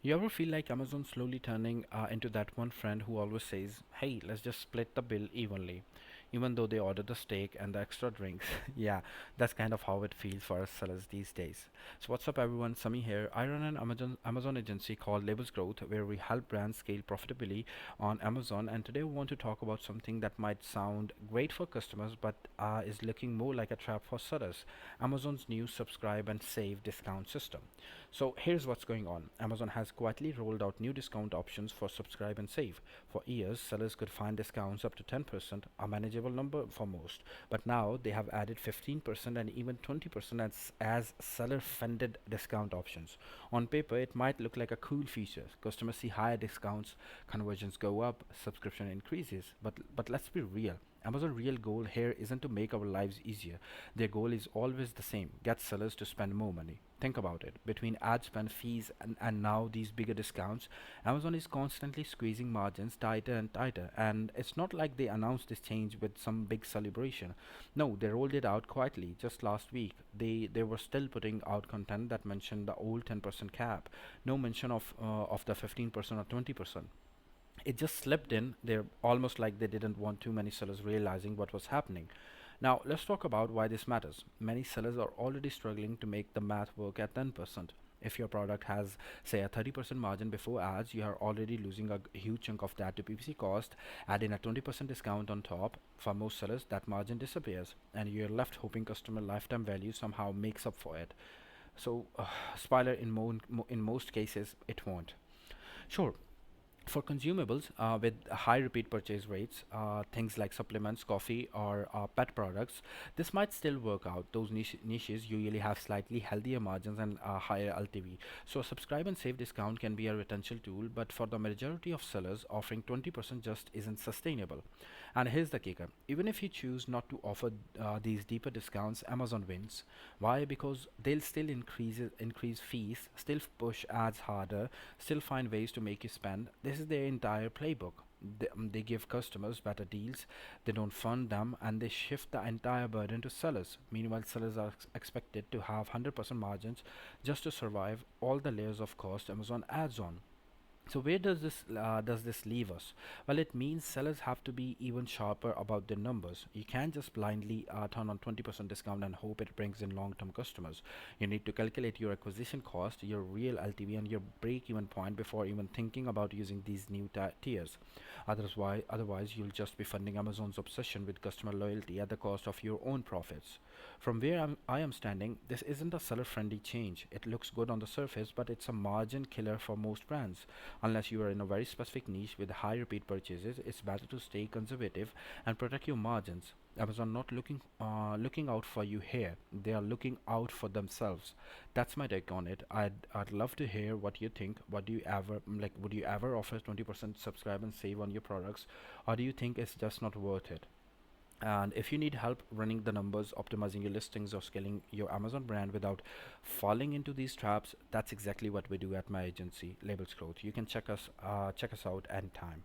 You ever feel like Amazon slowly turning into that one friend who always says, "Hey, let's just split the bill evenly," even though they order the steak and the extra drinks? Yeah, that's kind of how it feels for us sellers these days. So what's up, everyone? Sami here. I run an Amazon agency called Labels Growth, where we help brands scale profitably on Amazon. And today we want to talk about something that might sound great for customers, but is looking more like a trap for sellers: Amazon's new subscribe and save discount system. So here's what's going on. Amazon has quietly rolled out new discount options for subscribe and save. For years, sellers could find discounts up to 10%, a manageable number for most. But now they have added 15% and even 20% as seller-funded discount options. On paper, it might look like a cool feature. Customers see higher discounts, conversions go up, subscription increases. But let's be real. Amazon real goal here isn't to make our lives easier. Their goal is always the same: get sellers to spend more money. Think about it. Between ad spend fees and now these bigger discounts, Amazon is constantly squeezing margins tighter and tighter. And it's not like they announced this change with some big celebration. No, they rolled it out quietly just last week. They were still putting out content that mentioned the old 10% cap. No mention of the 15% or 20%. It just slipped in there, almost like they didn't want too many sellers realizing what was happening. Now, let's talk about why this matters. Many sellers are already struggling to make the math work at 10%. If your product has, say, a 30% margin before ads, you are already losing a huge chunk of that to PPC cost. Add in a 20% discount on top. For most sellers, that margin disappears, and you're left hoping customer lifetime value somehow makes up for it. So, spoiler, in most cases, it won't. Sure, for consumables with high repeat purchase rates, things like supplements, coffee, or pet products, this might still work out. Those niches usually have slightly healthier margins and higher LTV. So a subscribe and save discount can be a retention tool, but for the majority of sellers, offering 20% just isn't sustainable. And here's the kicker: even if you choose not to offer these deeper discounts, Amazon wins. Why? Because they'll still increase fees, still push ads harder, still find ways to make you spend. This is their entire playbook. They give customers better deals, they don't fund them, and they shift the entire burden to sellers. Meanwhile, sellers are expected to have 100% margins just to survive all the layers of cost Amazon adds on. So where does this leave us? Well, it means sellers have to be even sharper about their numbers. You can't just blindly turn on 20% discount and hope it brings in long-term customers. You need to calculate your acquisition cost, your real LTV, and your break-even point before even thinking about using these new tiers. Otherwise, you'll just be funding Amazon's obsession with customer loyalty at the cost of your own profits. From where I am standing, this isn't a seller-friendly change. It looks good on the surface, but it's a margin killer for most brands. Unless you are in a very specific niche with high repeat purchases, it's better to stay conservative and protect your margins. Amazon not looking out for you here. They are looking out for themselves. That's my take on it. I'd love to hear what you think. What do you ever like? Would you ever offer 20% subscribe and save on your products, or do you think it's just not worth it? And if you need help running the numbers, optimizing your listings, or scaling your Amazon brand without falling into these traps, that's exactly what we do at my agency, Labels Growth. You can check us out anytime.